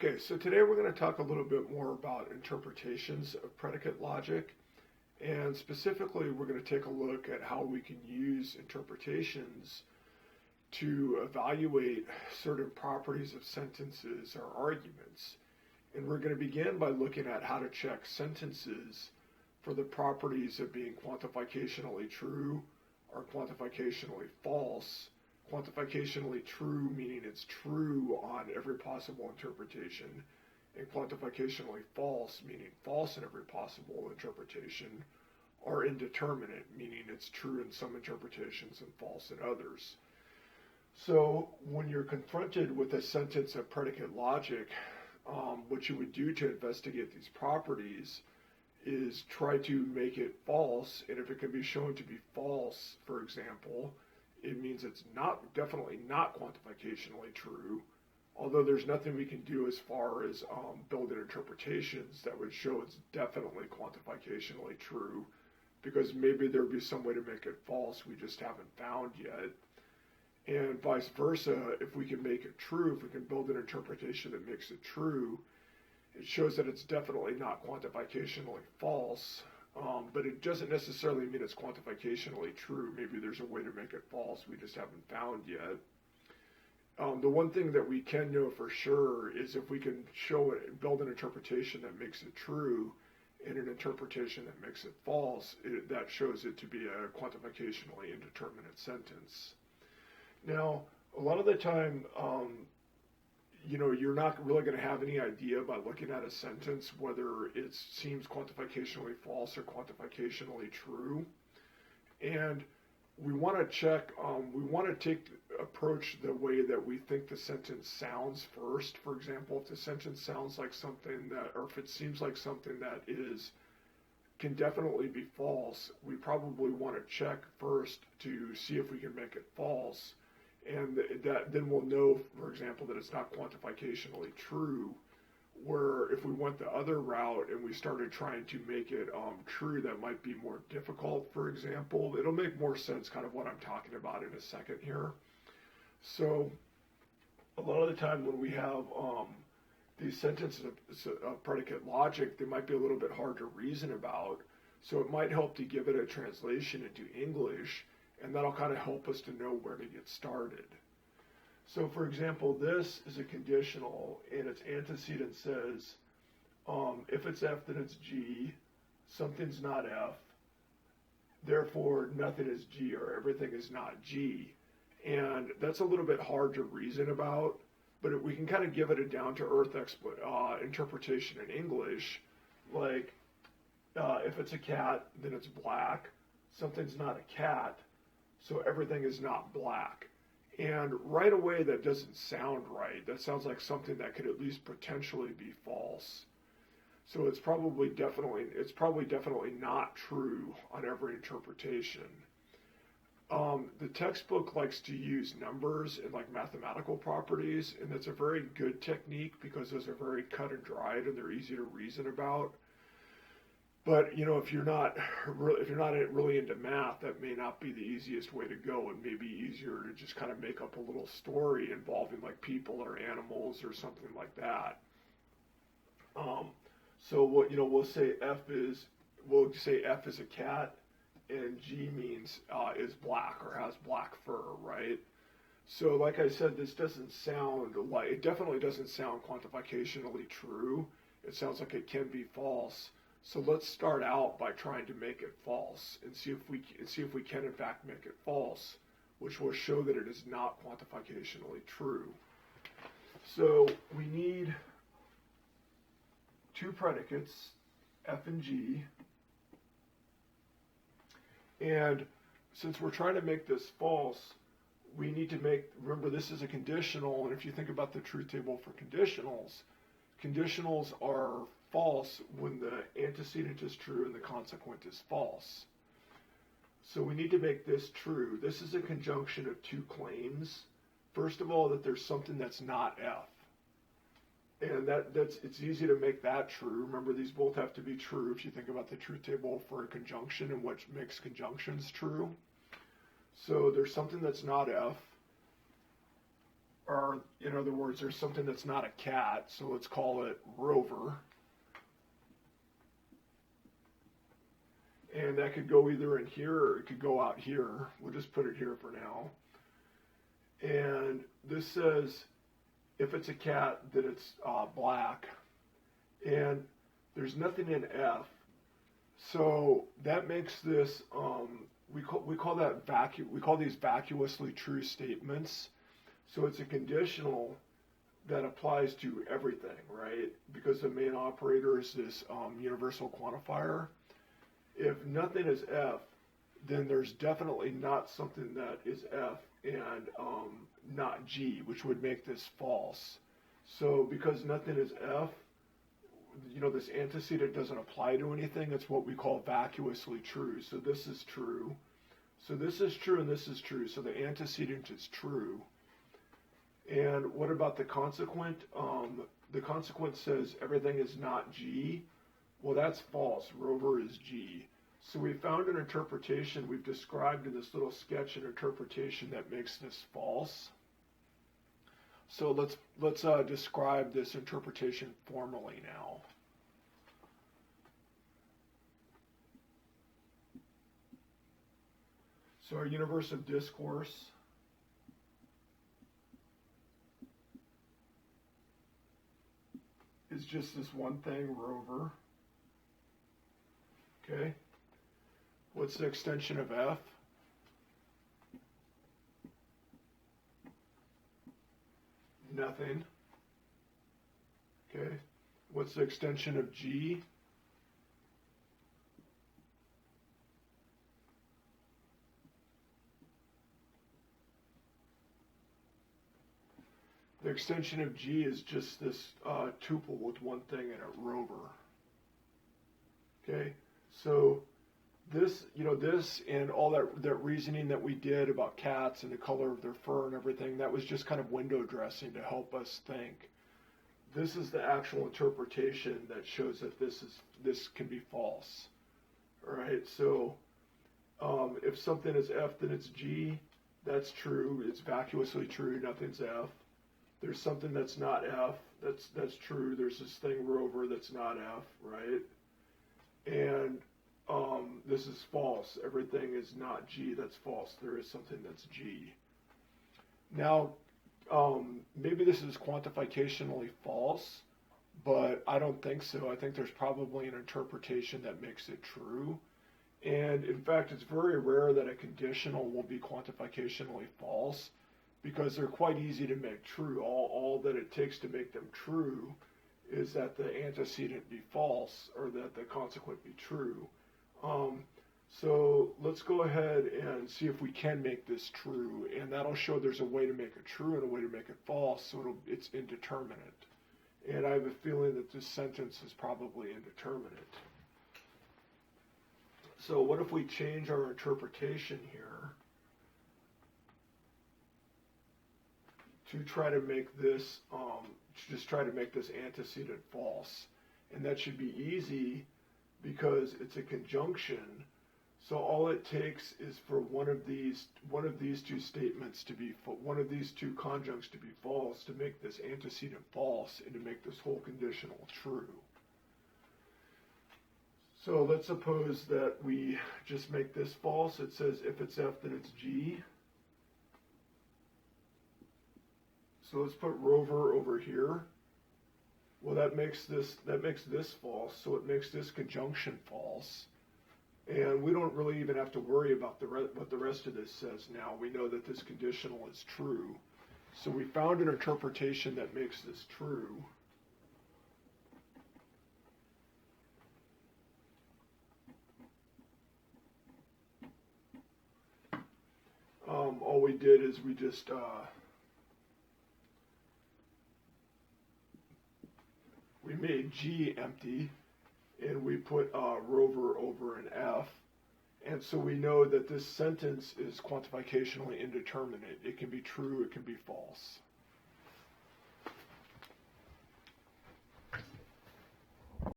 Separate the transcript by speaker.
Speaker 1: Okay, so today we're going to talk a little bit more about interpretations of predicate logic, and specifically we're going to take a look at how we can use interpretations to evaluate certain properties of sentences or arguments. And we're going to begin by looking at how to check sentences for the properties of being quantificationally true or quantificationally false. Quantificationally true meaning it's true on every possible interpretation, and quantificationally false meaning false in every possible interpretation, or indeterminate meaning it's true in some interpretations and false in others. So when you're confronted with a sentence of predicate logic, what you would do to investigate these properties is try to make it false, and if it can be shown to be false, for example, it means it's definitely not quantificationally true, although there's nothing we can do as far as building interpretations that would show it's definitely quantificationally true, because maybe there would be some way to make it false we just haven't found yet. And vice versa, if we can make it true, if we can build an interpretation that makes it true, it shows that it's definitely not quantificationally false, but it doesn't necessarily mean it's quantificationally true. Maybe there's a way to make it false we just haven't found yet. The one thing that we can know for sure is if we can show it, build an interpretation that makes it true and an interpretation that makes it false, that shows it to be a quantificationally indeterminate sentence. Now, a lot of the time, you're not really going to have any idea by looking at a sentence whether it seems quantificationally false or quantificationally true. And we want to check, we want to approach the way that we think the sentence sounds first. For example, if the sentence sounds like something that, or if it seems like something that can definitely be false, we probably want to check first to see if we can make it false. And then we'll know, for example, that it's not quantificationally true, where if we went the other route and we started trying to make it true, that might be more difficult, for example. It'll make more sense kind of what I'm talking about in a second here. So a lot of the time when we have these sentences of predicate logic, they might be a little bit hard to reason about. So it might help to give it a translation into English, and that'll kind of help us to know where to get started. So for example, this is a conditional, and its antecedent says, if it's F, then it's G, something's not F, therefore nothing is G, or everything is not G. And that's a little bit hard to reason about, but we can kind of give it a down-to-earth interpretation in English, like if it's a cat, then it's black, something's not a cat, so everything is not black. And right away, that doesn't sound right. That sounds like something that could at least potentially be false. So it's probably definitely not true on every interpretation. The textbook likes to use numbers and like mathematical properties, and that's a very good technique because those are very cut and dried and they're easy to reason about. But if you're not really into math, that may not be the easiest way to go. It may be easier to just kind of make up a little story involving like people or animals or something like that. So we'll say F is a cat, and G means is black or has black fur, right? So like I said, this it definitely doesn't sound quantificationally true. It sounds like it can be false. So let's start out by trying to make it false and see if we can in fact make it false, which will show that it is not quantificationally true. So we need two predicates, F and G, and since we're trying to make this false, we need to remember this is a conditional, and if you think about the truth table for conditionals are false when the antecedent is true and the consequent is false. So we need to make this true. This is a conjunction of two claims. First of all, that there's something that's not F. And it's easy to make that true. Remember, these both have to be true if you think about the truth table for a conjunction and what makes conjunctions true. So there's something that's not F. or in other words, there's something that's not a cat, so let's call it Rover. And that could go either in here or it could go out here. We'll just put it here for now. And this says if it's a cat, then it's black. And there's nothing in F. So that makes this, we call these vacuously true statements. So it's a conditional that applies to everything, right? Because the main operator is this universal quantifier. If nothing is F, then there's definitely not something that is F and not G, which would make this false. So because nothing is F, this antecedent doesn't apply to anything. It's what we call vacuously true. So this is true. So this is true and this is true. So the antecedent is true. And what about the consequent? The consequent says everything is not G. Well, that's false. Rover is G. So we found an interpretation. We've described in this little sketch an interpretation that makes this false. So let's describe this interpretation formally now. So our universe of discourse is just this one thing, Rover. Okay. What's the extension of F? Nothing. Okay. What's the extension of G? The extension of G is just this tuple with one thing in it, Rover. Okay, so this and all that reasoning that we did about cats and the color of their fur and everything, that was just kind of window dressing to help us think. This is the actual interpretation that shows that this can be false. All right, so if something is F, then it's G. That's true. It's vacuously true. Nothing's F. There's something that's not F. That's true. There's this thing Rover that's not F, right? And this is false. Everything is not G. That's false. There is something that's G. Now, maybe this is quantificationally false, but I don't think so. I think there's probably an interpretation that makes it true. And in fact, it's very rare that a conditional will be quantificationally false because they're quite easy to make true. All that it takes to make them true is that the antecedent be false or that the consequent be true. So let's go ahead and see if we can make this true, and that'll show there's a way to make it true and a way to make it false, so it's indeterminate. And I have a feeling that this sentence is probably indeterminate. So what if we change our interpretation here to try to make this, antecedent false? And that should be easy because it's a conjunction. So all it takes is for one of these two statements to be, one of these two conjuncts to be false to make this antecedent false and to make this whole conditional true. So let's suppose that we just make this false. It says if it's F, then it's G. So let's put Rover over here. Well, that makes this false, so it makes this conjunction false. And we don't really even have to worry about what the rest of this says now. We know that this conditional is true. So we found an interpretation that makes this true. All we did is we just we made G empty, and we put Rover over an F, and so we know that this sentence is quantificationally indeterminate. It can be true, it can be false.